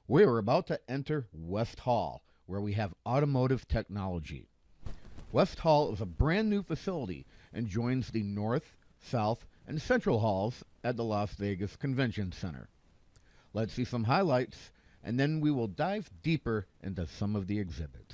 We are about to enter West Hall, where we have automotive technology. West Hall is a brand new facility and joins the North, South, and Central Halls at the Las Vegas Convention Center. Let's see some highlights, and then we will dive deeper into some of the exhibits.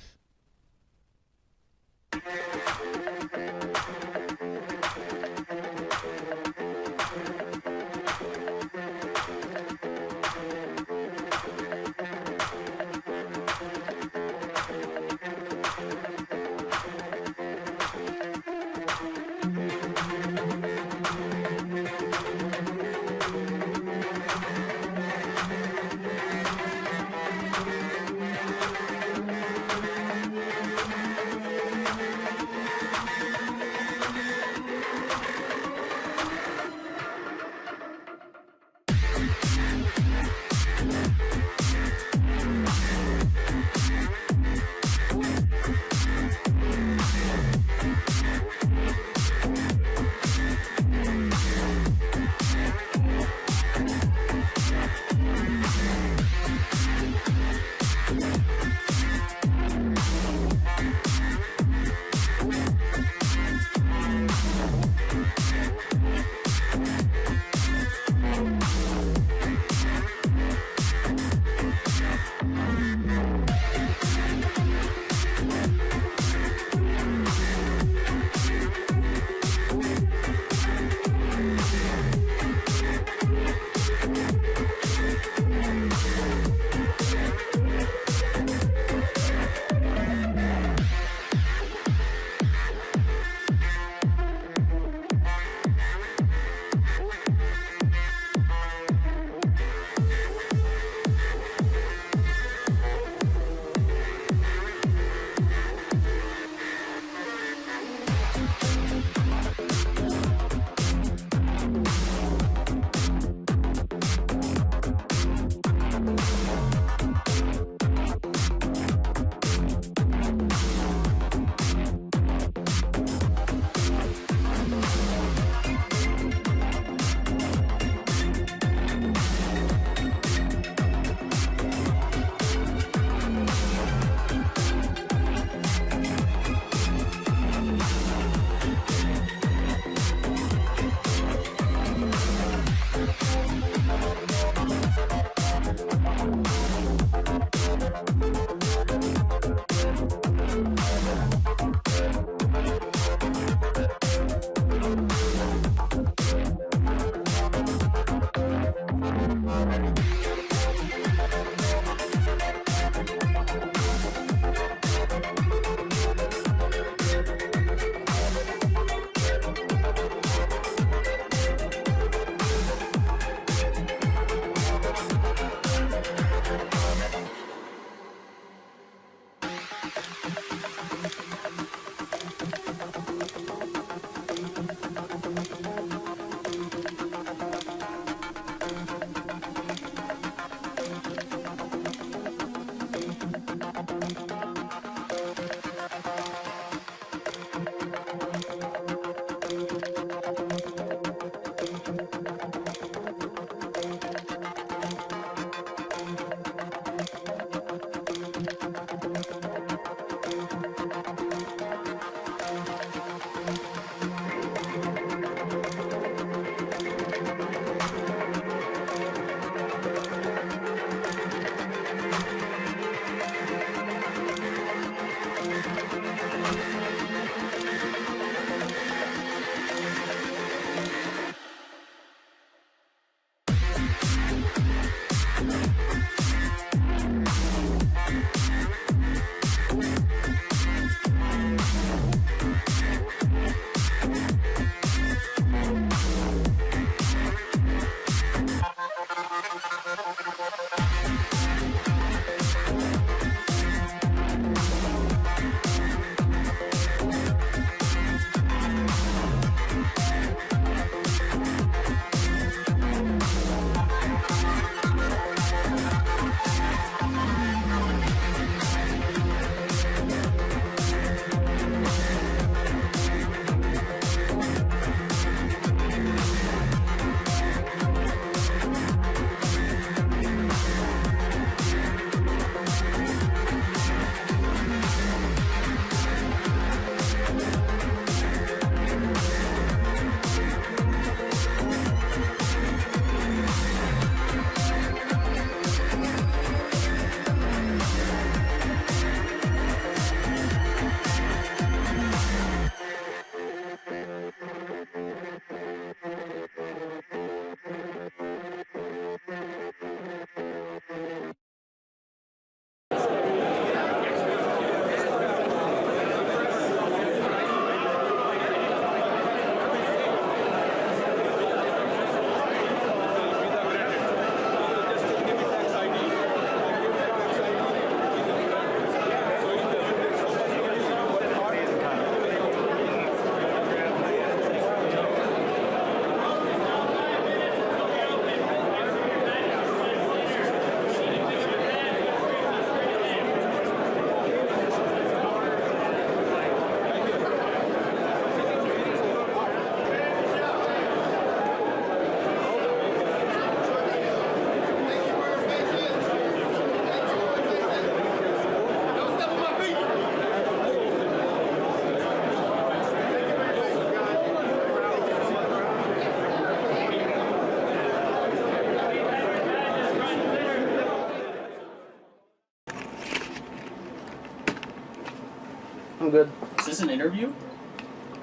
I'm good. Is this an interview?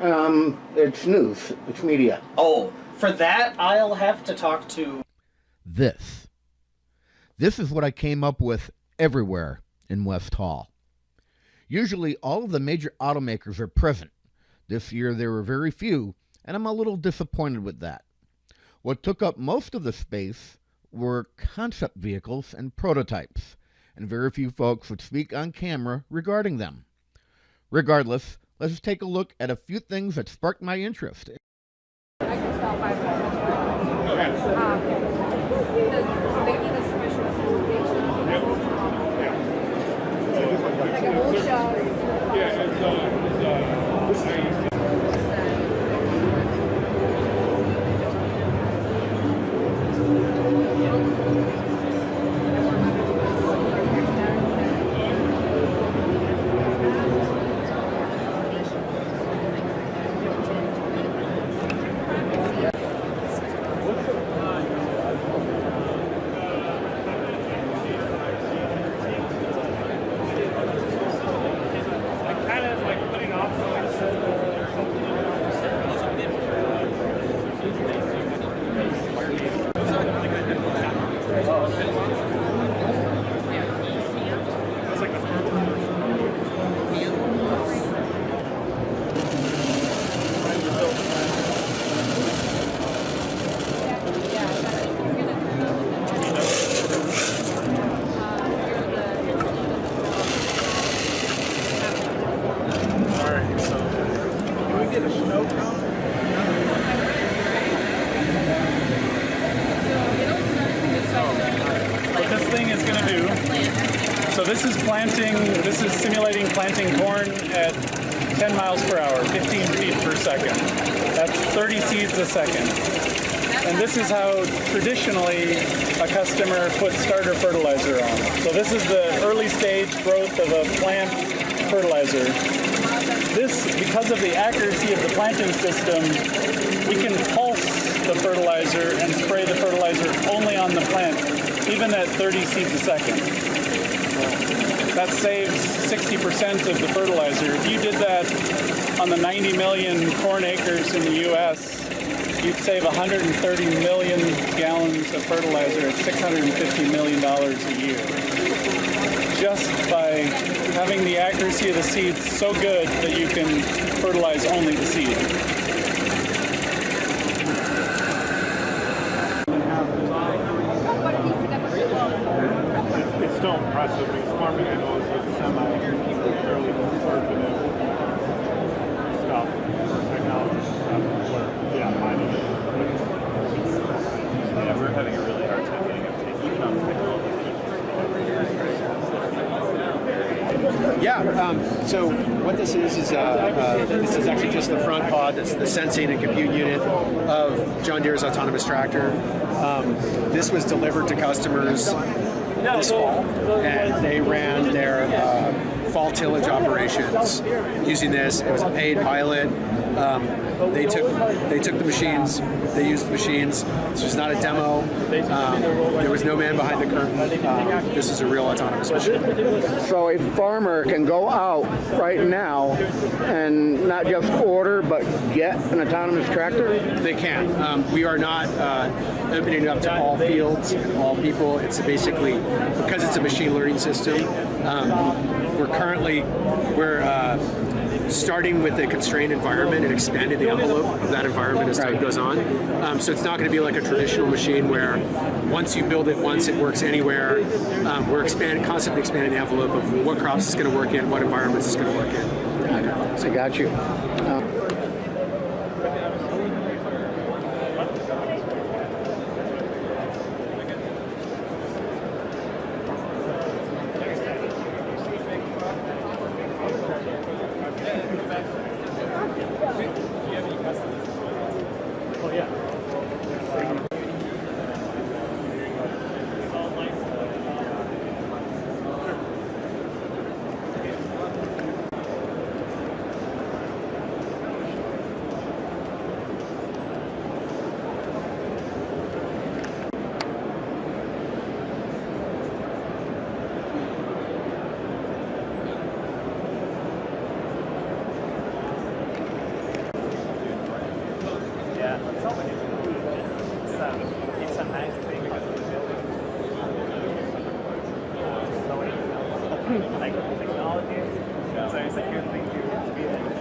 It's news. It's media. Oh, for that, I'll have to talk to... This. This is what I came up with everywhere in West Hall. Usually all of the major automakers are present. This year there were very few, and I'm a little disappointed with that. What took up most of the space were concept vehicles and prototypes, and very few folks would speak on camera regarding them. Regardless, let's take a look at a few things that sparked my interest. I can tell by the they need a special presentation. Like a whole show. Yeah, it's This is simulating planting corn at 10 miles per hour, 15 feet per second. That's 30 seeds a second. And this is how traditionally a customer puts starter fertilizer on. So this is the early stage growth of a plant fertilizer. This, because of the accuracy of the planting system, we can pulse the fertilizer and spray the fertilizer only on the plant, even at 30 seeds a second. That saves 60% of the fertilizer. If you did that on the 90 million corn acres in the U.S., you'd save 130 million gallons of fertilizer at $650 million a year. Just by having the accuracy of the seeds so good that you can fertilize only the seed. It's still impressive because farming, I know, is like fairly conservative stuff, technology stuff, where, yeah, mining is. Yeah, we're having a really hard time getting up to even on technology. Yeah, so what this is actually just the front pod. That's the sensing and compute unit of John Deere's autonomous tractor. This was delivered to customers this fall, and they ran their fall tillage operations using this. It was a paid pilot. They took the machines. They used the machines. This was not a demo. There was no man behind the curtain. This is a real autonomous machine. So a farmer can go out right now and not just order, but get an autonomous tractor? They can. We are not opening it up to all fields and all people. It's basically, because it's a machine learning system, we're starting with a constrained environment and expanding the envelope of that environment as time goes on. So it's not going to be like a traditional machine where once you build it once, it works anywhere. We're constantly expanding the envelope of what crops it's going to work in, what environments it's going to work in. I got you. technology. So it's a good thing to be there.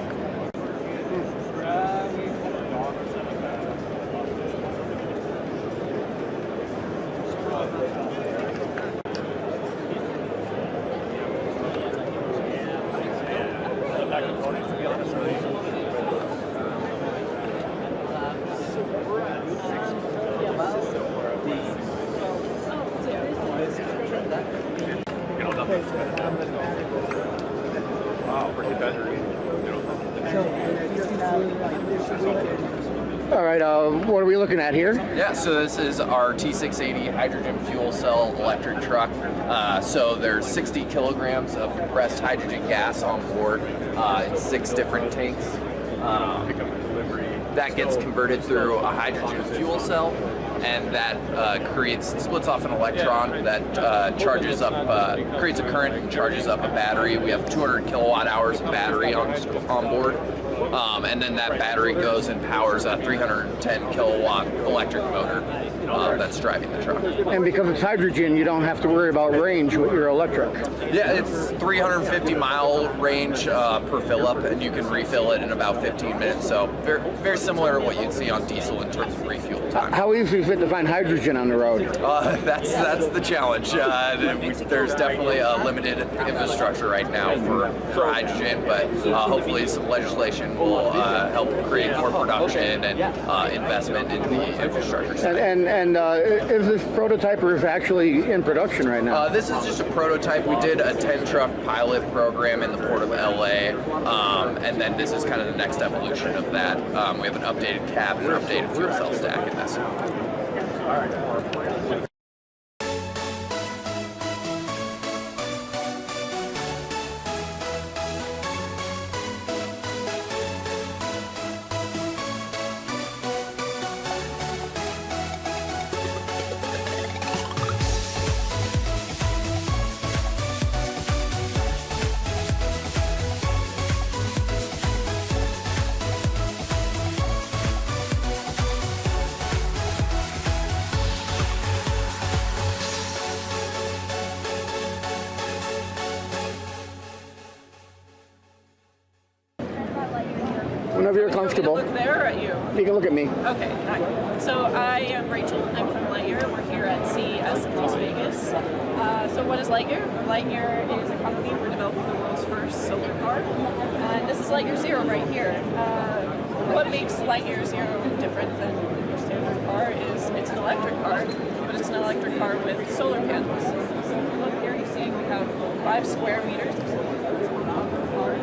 All right, what are we looking at here? Yeah, so this is our T680 hydrogen fuel cell electric truck. So there's 60 kilograms of compressed hydrogen gas on board in 6 different tanks. That gets converted through a hydrogen fuel cell, and that splits off an electron that charges up, creates a current and charges up a battery. We have 200 kilowatt hours of battery on board. And then that battery goes and powers a 310 kilowatt electric motor that's driving the truck. And because it's hydrogen, you don't have to worry about range with your electric. Yeah, it's 350 mile range per fill up, and you can refill it in about 15 minutes. So very, very similar to what you'd see on diesel in terms of refuel time. How easy is it to find hydrogen on the road? That's the challenge. There's definitely a limited infrastructure right now for hydrogen, but hopefully some legislation will help create more production and investment in the infrastructure side. And is this prototype or is it actually in production right now? This is just a prototype. We did a 10 truck pilot program in the Port of LA, and then this is kind of the next evolution of that. We have an updated cab and an updated fuel cell stack in this. Whenever you're comfortable. Look there or at you? You can look at me. Okay, hi. So I am Rachel. I'm from Lightyear. We're here at CES in Las Vegas. So what is Lightyear? Lightyear is a company. We're developing the world's first solar car. And this is Lightyear Zero right here. What makes Lightyear Zero different than your standard car is it's an electric car, but it's an electric car with solar panels. So if you look here, you see we have 5 square meters of solar panels on the car.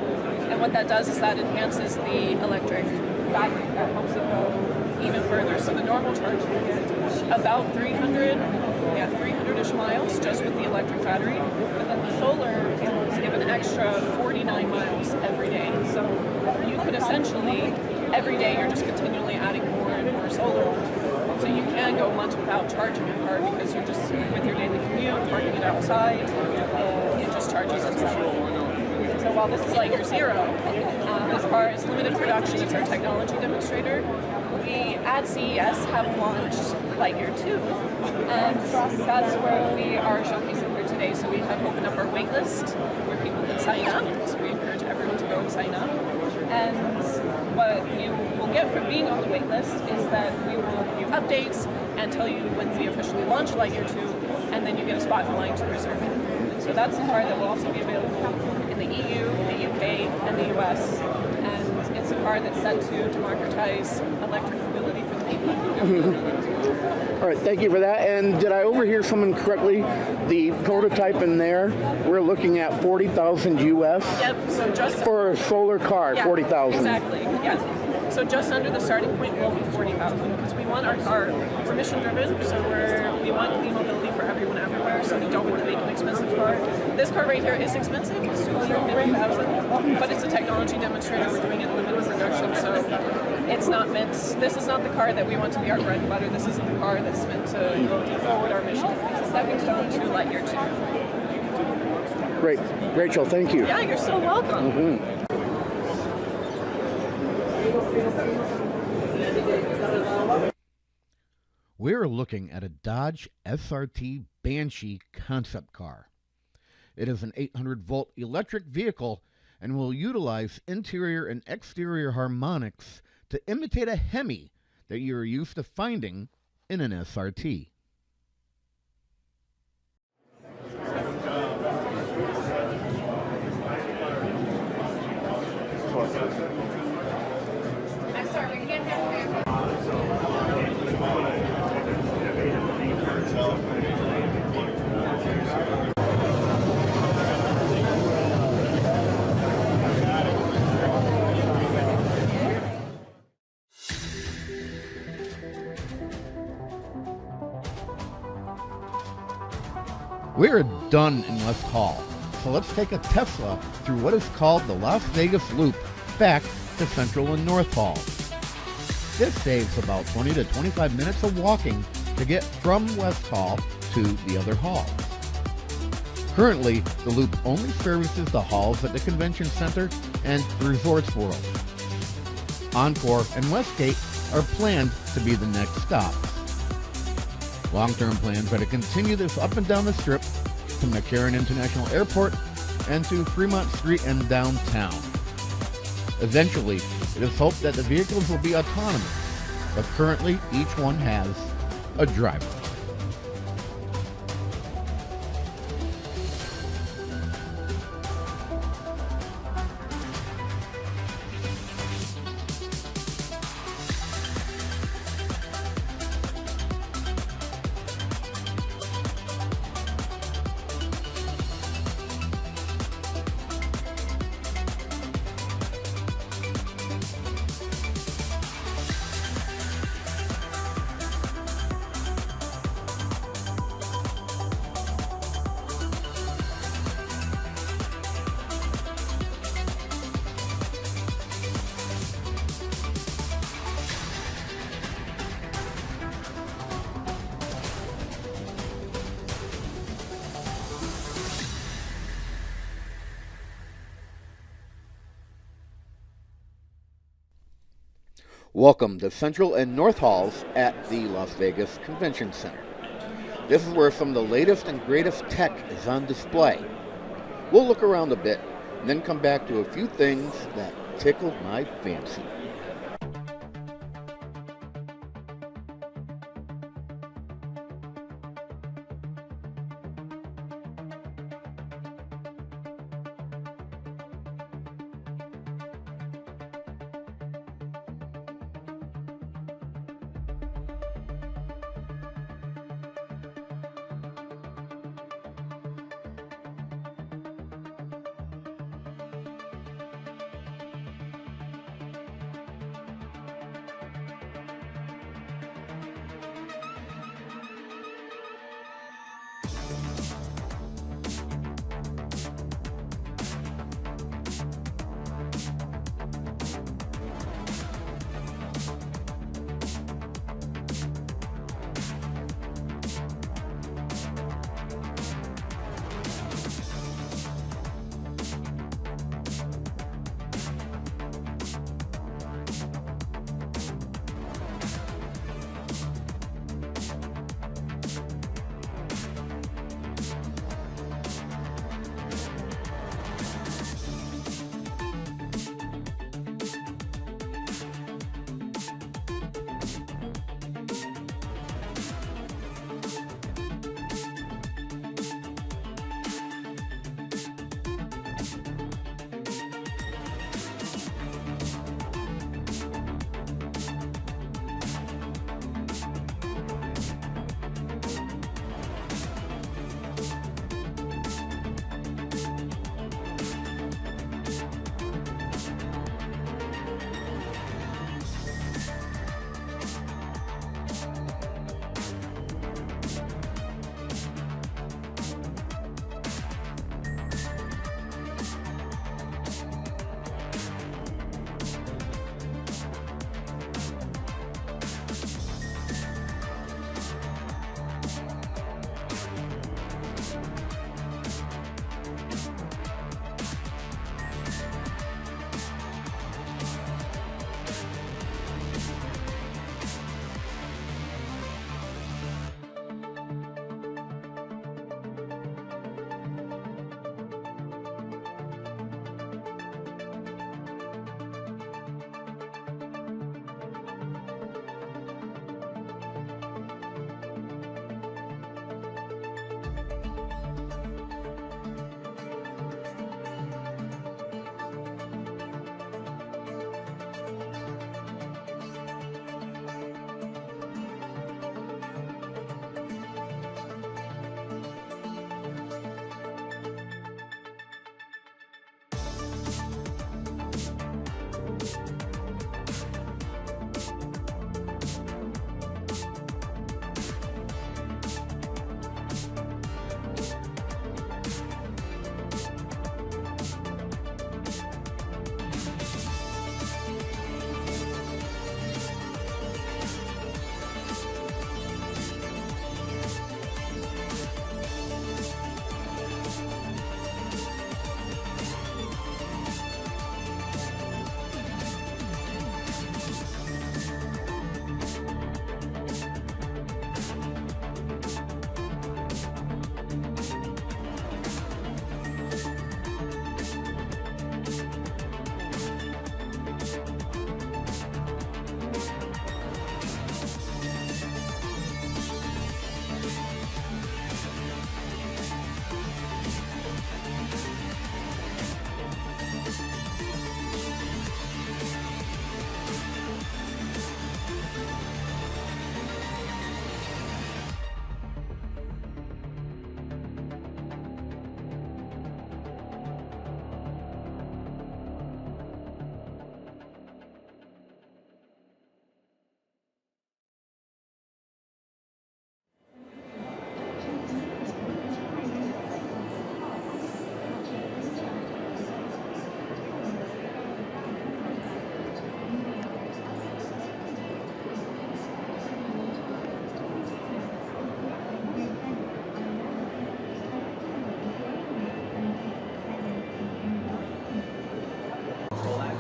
And what that does is that enhances the electric battery. That helps it go even further. So the normal charge you get about 300-ish miles just with the electric battery. But then the solar panels give an extra 49 miles every day. So you could essentially, every day you're just continually adding more and more solar. So you can go months without charging your car because you're just, with your daily commute, parking it outside, it just charges itself. So while this is Lightyear Zero, this car is limited production. It's our technology demonstrator. We at CES have launched Lightyear 2, and that's where we are showcasing here today. So we have opened up our wait list where people can sign up. So we encourage everyone to go and sign up. And what you will get from being on the wait list is that we will give you updates and tell you when we officially launch Lightyear 2, and then you get a spot in line to reserve it. So that's a car that will also be available in the EU, the UK, and the US. And it's a car that's set to democratize electric mobility for the people. All right, thank you for that. And did I overhear someone correctly? The prototype in there, we're looking at 40,000 US Yep, so just for a solar car, yeah, 40,000. Exactly, yeah. So just under the starting point will be 40,000 because we want our car, we're mission driven, so we want clean mobility for everyone everywhere, so we don't want to make an expensive car. This car right here is expensive, it's 250,000, but it's a technology demonstrator, we're doing it in limited production, so it's not meant, this is not the car that we want to be our bread and butter, this isn't the car that's meant to forward our mission. It's a stepping stone to Lightyear 2. Great. Rachel, thank you. Yeah, you're so welcome. Mm-hmm. We're looking at a Dodge SRT Banshee concept car. It is an 800-volt electric vehicle and will utilize interior and exterior harmonics to imitate a Hemi that you are used to finding in an SRT. I'm sorry, we can't have We're done in West Hall, so let's take a Tesla through what is called the Las Vegas Loop back to Central and North Hall. This saves about 20 to 25 minutes of walking to get from West Hall to the other halls. Currently, the loop only services the halls at the Convention Center and Resorts World. Encore and Westgate are planned to be the next stops. Long-term plans are to continue this up and down the Strip to McCarran International Airport and to Fremont Street and downtown. Eventually, it is hoped that the vehicles will be autonomous, but currently each one has a driver. Welcome to Central and North Halls at the Las Vegas Convention Center. This is where some of the latest and greatest tech is on display. We'll look around a bit and then come back to a few things that tickled my fancy.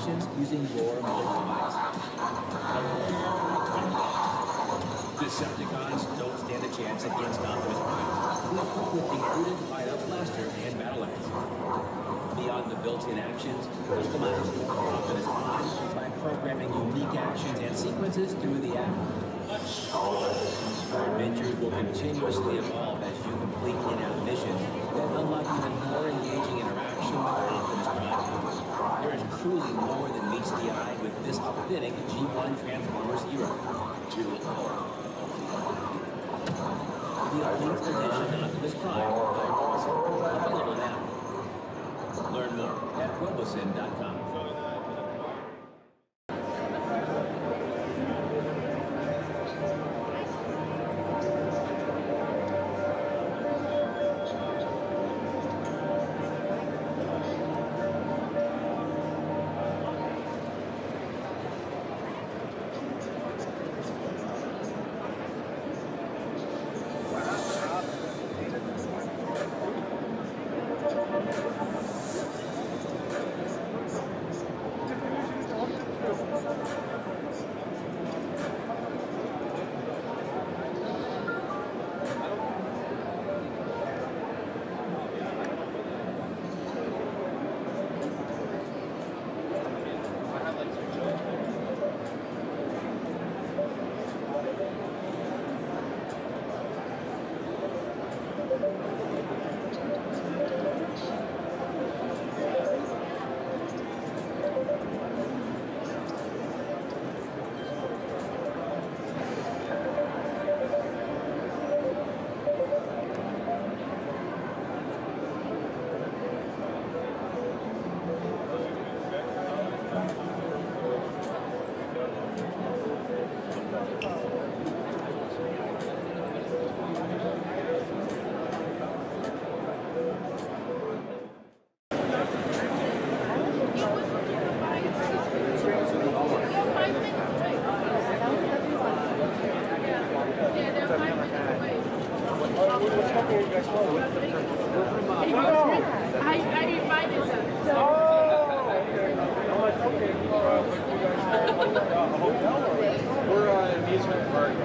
actions using your mobile device. Decepticons don't stand a chance against Optimus Prime, equipped with included fire blaster and battle axe. Beyond the built-in actions, customize your Optimus Prime by programming unique actions and sequences through the app. Your adventures will continuously evolve as you complete in-app missions that unlock even more engaging interaction with Optimus Prime. There is truly more than meets the eye with this authentic G1 Transformers hero. The 11th edition Optimus Prime by Robosen, available now. Learn more at robosen.com. I invited them. We're an amusement park.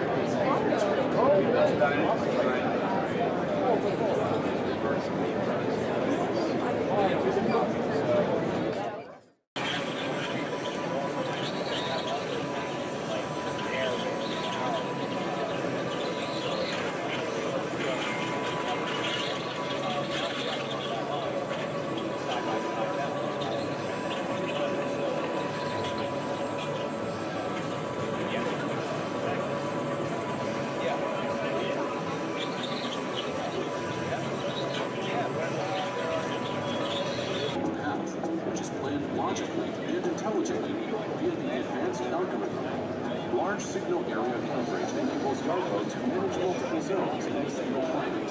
Which is planned logically and intelligently via the advanced algorithm. Large signal area coverage enables Yarbo to manage multiple zones in a single plane.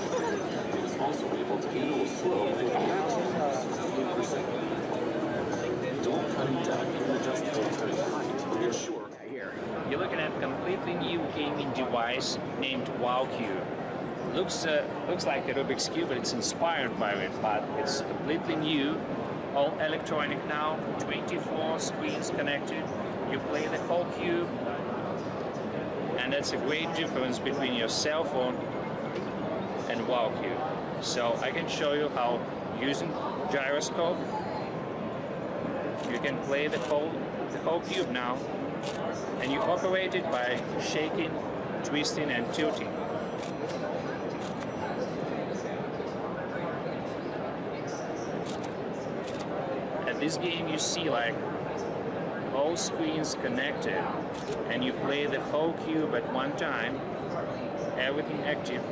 It is also able to handle a slope with a maximum of 68%. Don't cutting depth and adjust the cutting height to ensure. Here, you're looking at a completely new gaming device named WowCube. Looks like a Rubik's Cube, but it's inspired by it, but it's completely new. All electronic now, 24 screens connected. You play the whole cube, and that's a great difference between your cell phone and WowCube. So I can show you how, using gyroscope, you can play the whole cube now, and you operate it by shaking, twisting, and tilting. This game you see like all screens connected, and you play the whole cube at one time, everything active,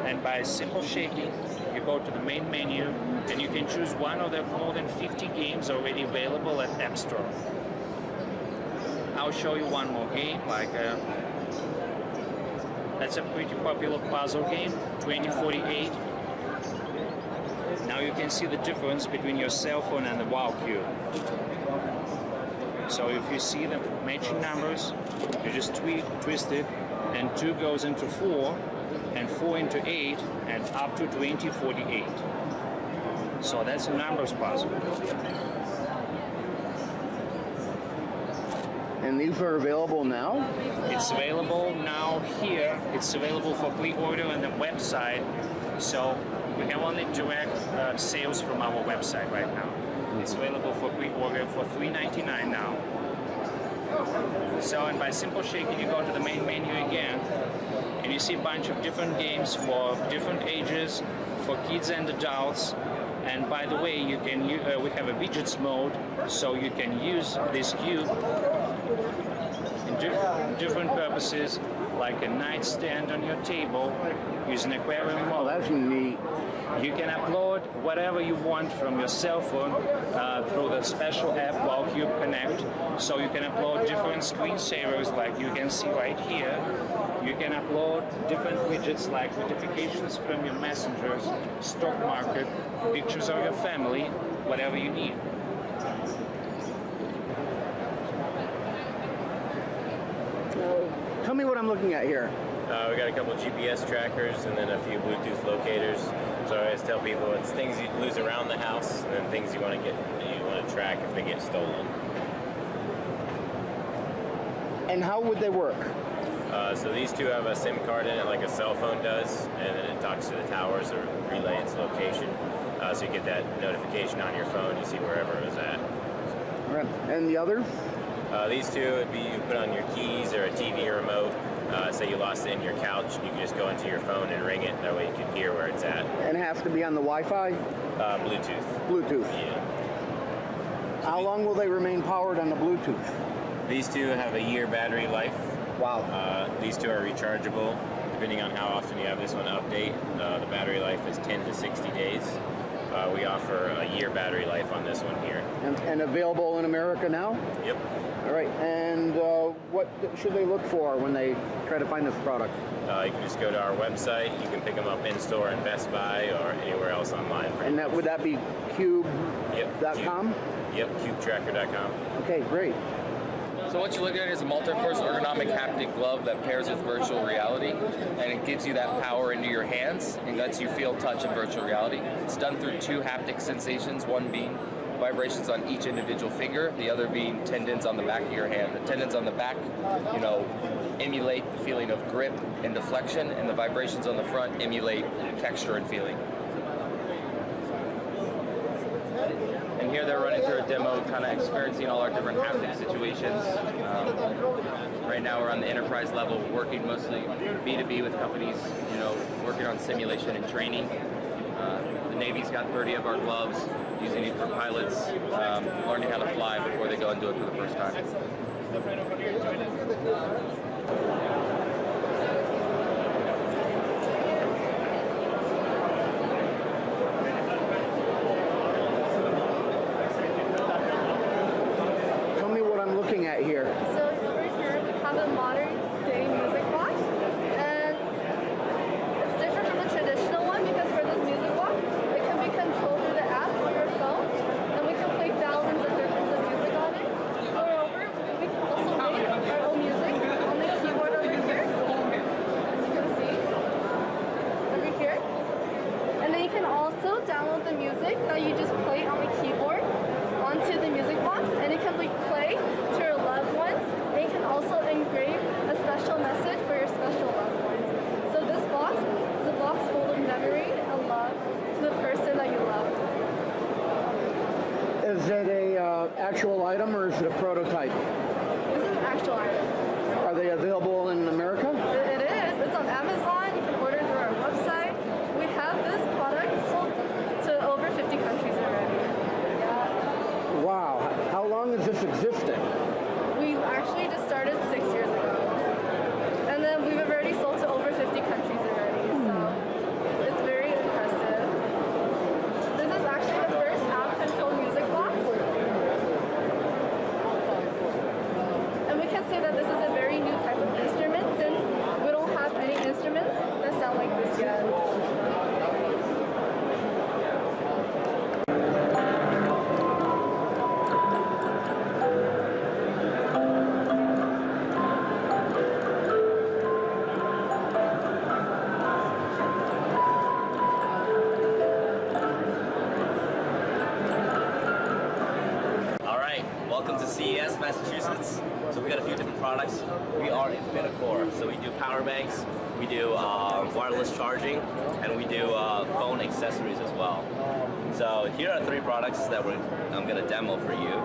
and by simple shaking you go to the main menu and you can choose one of the more than 50 games already available at App Store. I'll show you one more game, like that's a pretty popular puzzle game, 2048. Now you can see the difference between your cell phone and the WowCube. So if you see the matching numbers, you just twist it, and 2 goes into 4, and 4 into 8, and up to 2048. So that's a numbers puzzle. And these are available now? It's available now here. It's available for pre-order on the website. So we have only direct sales from our website right now. It's available for pre-order for $3.99 now. So, and by simple shaking, you go to the main menu again, and you see a bunch of different games for different ages, for kids and adults. And by the way, you can we have a widgets mode, so you can use this cube in different purposes, like a nightstand on your table, use an aquarium mode. Oh, that's neat. You can upload whatever you want from your cell phone through the special app WowCube Connect. So you can upload different screensavers like you can see right here. You can upload different widgets like notifications from your messengers, stock market, pictures of your family, whatever you need. Tell me what I'm looking at here. We got a couple of GPS trackers and then a few Bluetooth locators. So I always tell people it's things you lose around the house and then things you want to track if they get stolen. And how would they work? So these two have a SIM card in it like a cell phone does, and then it talks to the towers or relay its location. So you get that notification on your phone, you see wherever it was at. Right. And the other? These two would be you put on your keys or a TV remote. Say you lost it in your couch, you can just go into your phone and ring it. That way you can hear where it's at. And it has to be on the Wi-Fi? Bluetooth. Bluetooth. Yeah. How long will they remain powered on the Bluetooth? These two have a year battery life. Wow. These two are rechargeable. Depending on how often you have this one update, the battery life is 10 to 60 days. We offer a year battery life on this one here. And available in America now? Yep. All right. And what should they look for when they try to find this product? You can just go to our website. You can pick them up in store in Best Buy or anywhere else online. And would that be cube.com? Yep, cubetracker.com. Okay, great. So what you're looking at is a multi-force ergonomic haptic glove that pairs with virtual reality, and it gives you that power into your hands and lets you feel touch in virtual reality. It's done through two haptic sensations, one being vibrations on each individual finger, the other being tendons on the back of your hand. The tendons on the back, emulate the feeling of grip and deflection, and the vibrations on the front emulate texture and feeling. And here they're running through a demo, kind of experiencing all our different haptic situations. Right now we're on the enterprise level, working mostly B2B with companies, working on simulation and training. The Navy's got 30 of our gloves, using it for pilots, learning how to fly before they go and do it for the first time. At here? So over here we have a modern day music box, and it's different from the traditional one because for this music box it can be controlled through the app on your phone, and we can play thousands of different music on it. Moreover, we can also make our own music on the keyboard over here, as you can see over here, and then you can also download the music that you just played on the keyboard onto the music box, and it can play to your loved ones, and you can also engrave a special message for your special loved ones. So this box is a box full of memory and love to the person that you love. Is it a actual item or is it a prototype? This is an actual item. Are they available in America? It is. It's on Amazon. You can order through our website. We have this product sold to over 50 countries already. Yeah. Wow. How long has this existed? We actually just started 6 years ago. And then we've already sold to over 50 countries already, so it's very impressive. This is actually the first app-controlled music box. And we can say that this is a very new type of instrument since we don't have any instruments welcome to CES, Massachusetts. So we got a few different products. We are Infinicore, so we do power banks, we do wireless charging, and we do phone accessories as well. So here are 3 products that I'm going to demo for you.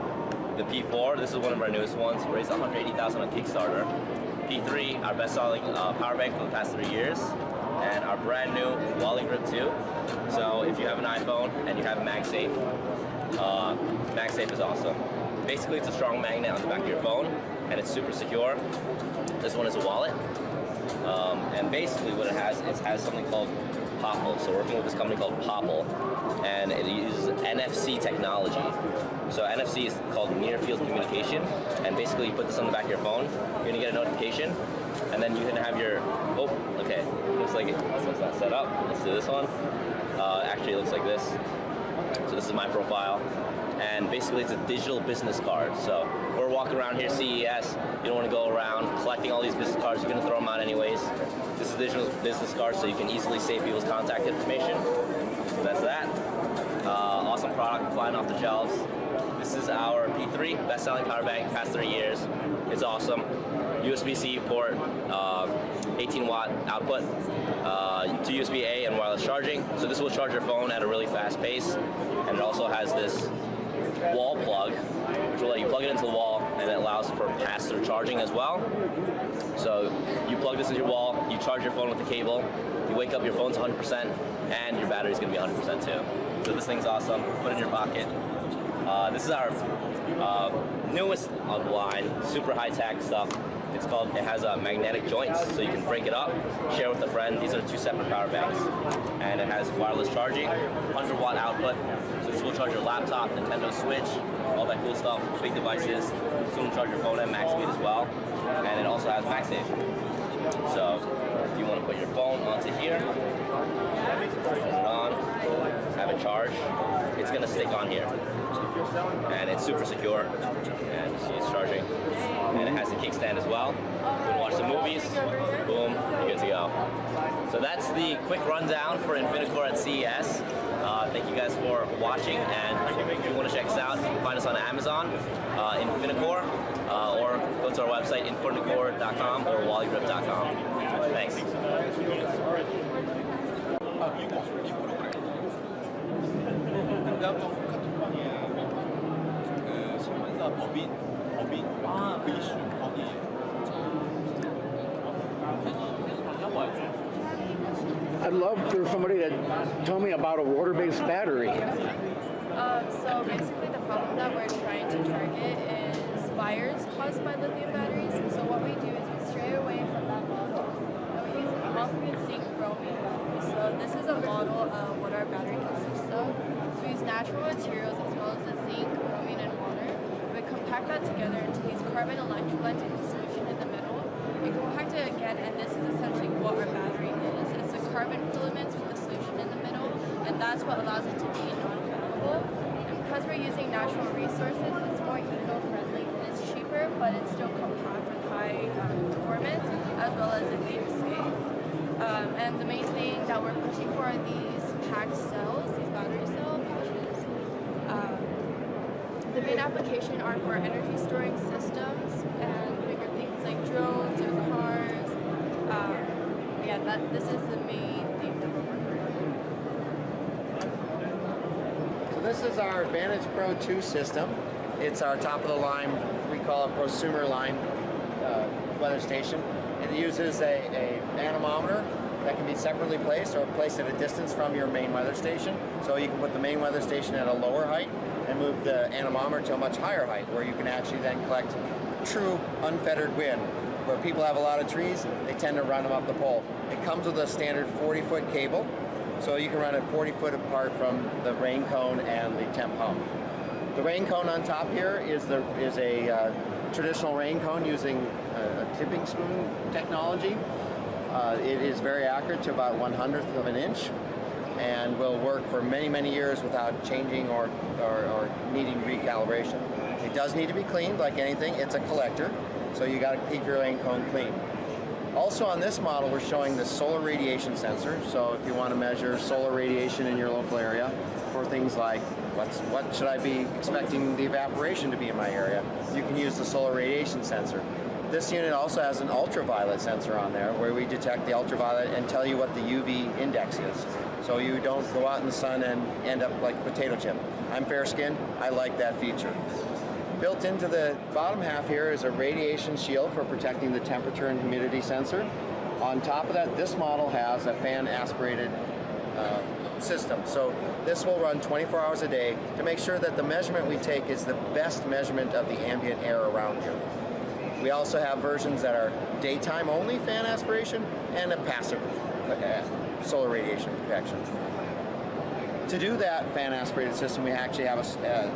The P4, this is one of our newest ones, raised $180,000 on Kickstarter. P3, our best-selling power bank for the past 3 years, and our brand new Wally Grip 2. So if you have an iPhone and you have MagSafe, MagSafe is awesome. Basically, it's a strong magnet on the back of your phone, and it's super secure. This one is a wallet, and basically what it has something called Popple. So we're working with this company called Popple, and it uses NFC technology. So NFC is called near field communication, and basically you put this on the back of your phone, you're gonna get a notification, and then you can have your, oh, okay, looks like it's not set up. Let's do this one. Actually, it looks like this. So this is my profile, and basically it's a digital business card. So we're walking around here, CES, you don't want to go around collecting all these business cards, you're going to throw them out anyways. This is a digital business card, so you can easily save people's contact information. So that's that. Awesome product, flying off the shelves. This is our P3, best-selling power bank, past 3 years. It's awesome. USB-C port, 18-watt output, to USB-A and wireless charging. So this will charge your phone at a really fast pace. And it also has this wall plug, which will let you plug it into the wall, and it allows for pass-through charging as well. So you plug this into your wall, you charge your phone with the cable, you wake up, your phone's 100%, and your battery's gonna be 100% too. So this thing's awesome, put it in your pocket. This is our newest on the line, super high-tech stuff. It has magnetic joints, so you can break it up, share with a friend. These are 2 separate power banks. And it has wireless charging, 100-watt output. So this will charge your laptop, Nintendo Switch, all that cool stuff, big devices. This will charge your phone at max speed as well. And it also has MagSafe. So if you want to put your phone onto here, turn it on, have it charge, it's going to stick on here. And it's super secure, and see it's charging. And it has a kickstand as well. You can watch some movies, boom, you're good to go. So that's the quick rundown for Infinicore at CES. Thank you guys for watching, and if you want to check us out, find us on Amazon, Infinicore, or go to our website, infinicore.com or wallygrip.com. Thanks. I'd love for somebody to tell me about a water-based battery. So basically the problem that we're trying to target is fires caused by lithium batteries. So what we do is we stray away from that model, and we use alternate zinc bromine batteries. So this is a model of what our battery consists of. So we use natural materials as well as the zinc, bromine, and water. We compact that together into these carbon electrolytes with a solution in the middle. We compact it again, and this is essentially what our battery is. It's the carbon filaments with the solution in the middle, and that's what allows it to be non-flammable. And because we're using natural resources, it's more eco-friendly and it's cheaper, but it's still compact with high performance as well as it being safe. And the main thing that we're pushing for are these packed cells, these battery cell pouches. The main application are for energy storing systems and bigger things like drones or cars. This is the main thing that we're working on. So this is our Advantage Pro 2 system. It's our top of the line, we call it prosumer line weather station. It uses a anemometer that can be separately placed or placed at a distance from your main weather station. So you can put the main weather station at a lower height and move the anemometer to a much higher height, where you can actually then collect true unfettered wind. Where people have a lot of trees, they tend to run them up the pole. It comes with a standard 40-foot cable, so you can run it 40 foot apart from the rain cone and the temp pump. The rain cone on top here is a traditional rain cone using a tipping spoon technology. It is very accurate to about 1/100th of an inch, and will work for many, many years without changing or needing recalibration. It does need to be cleaned like anything. It's a collector, so you got to keep your rain cone clean. Also on this model, we're showing the solar radiation sensor. So if you want to measure solar radiation in your local area for things like what should I be expecting the evaporation to be in my area, you can use the solar radiation sensor. This unit also has an ultraviolet sensor on there where we detect the ultraviolet and tell you what the UV index is. So you don't go out in the sun and end up like a potato chip. I'm fair-skinned, I like that feature. Built into the bottom half here is a radiation shield for protecting the temperature and humidity sensor. On top of that, this model has a fan aspirated system. So this will run 24 hours a day to make sure that the measurement we take is the best measurement of the ambient air around you. We also have versions that are daytime only fan aspiration and a passive solar radiation protection. To do that fan aspirated system, we actually have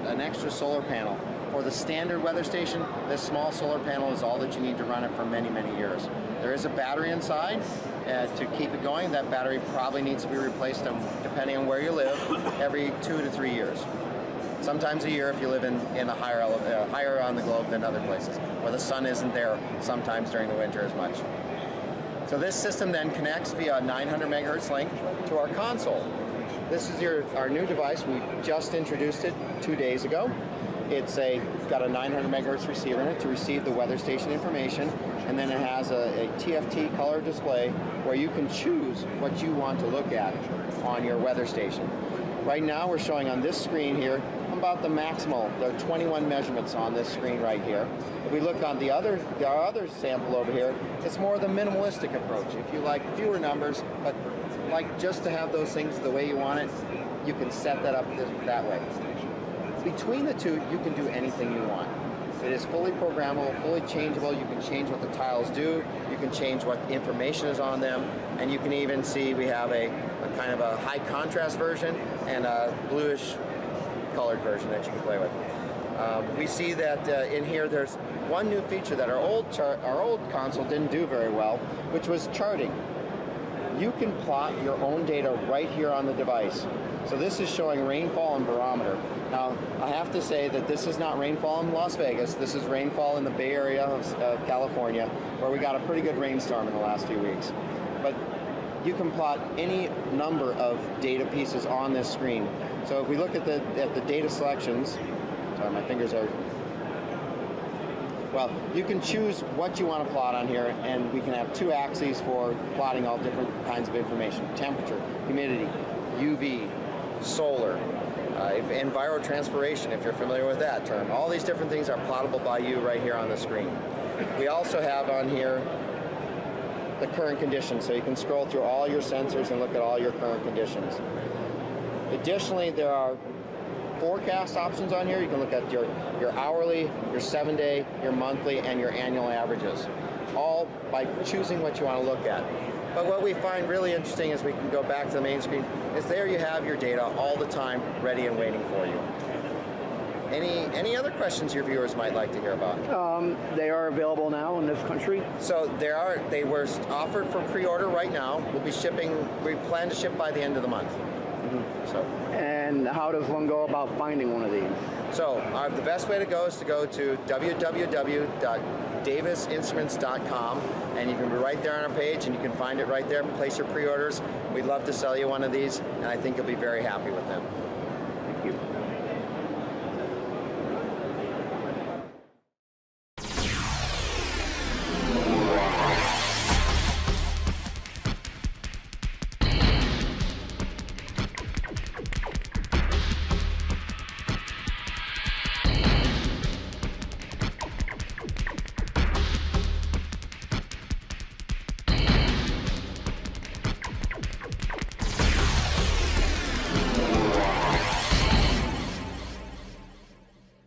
an extra solar panel. For the standard weather station, this small solar panel is all that you need to run it for many, many years. There is a battery inside to keep it going. That battery probably needs to be replaced, depending on where you live, every 2 to 3 years. Sometimes a year if you live in a higher on the globe than other places, where the sun isn't there sometimes during the winter as much. So this system then connects via a 900 megahertz link to our console. This is our new device. We just introduced it 2 days ago. It's got a 900 megahertz receiver in it to receive the weather station information, and then it has a TFT color display where you can choose what you want to look at on your weather station. Right now we're showing on this screen here about the maximal. There are 21 measurements on this screen right here. If we look on our other sample over here, it's more the minimalistic approach. If you like fewer numbers, but like just to have those things the way you want it, you can set that up that way. Between the two, you can do anything you want. It is fully programmable, fully changeable. You can change what the tiles do. You can change what information is on them. And you can even see we have a kind of a high contrast version and a bluish colored version that you can play with. We see that in here there's one new feature that our old console didn't do very well, which was charting. You can plot your own data right here on the device. So this is showing rainfall and barometer. Now, I have to say that this is not rainfall in Las Vegas. This is rainfall in the Bay Area of California, where we got a pretty good rainstorm in the last few weeks. But you can plot any number of data pieces on this screen. So if we look at the data selections, sorry, my fingers are, well, you can choose what you want to plot on here, and we can have 2 axes for plotting all different kinds of information: temperature, humidity, UV, solar, envirotranspiration, if you're familiar with that term. All these different things are plottable by you right here on the screen. We also have on here the current conditions, so you can scroll through all your sensors and look at all your current conditions. Additionally, there are forecast options on here. You can look at your hourly, your 7-day, your monthly, and your annual averages, all by choosing what you want to look at. But what we find really interesting is we can go back to the main screen, is there you have your data all the time ready and waiting for you. Any other questions your viewers might like to hear about? They are available now in this country? So they were offered for pre-order right now. We'll be shipping, we plan to ship by the end of the month. So. And how does one go about finding one of these? So the best way to go is to go to www.davisinstruments.com, and you can be right there on our page, and you can find it right there. Place your pre-orders. We'd love to sell you one of these, and I think you'll be very happy with them.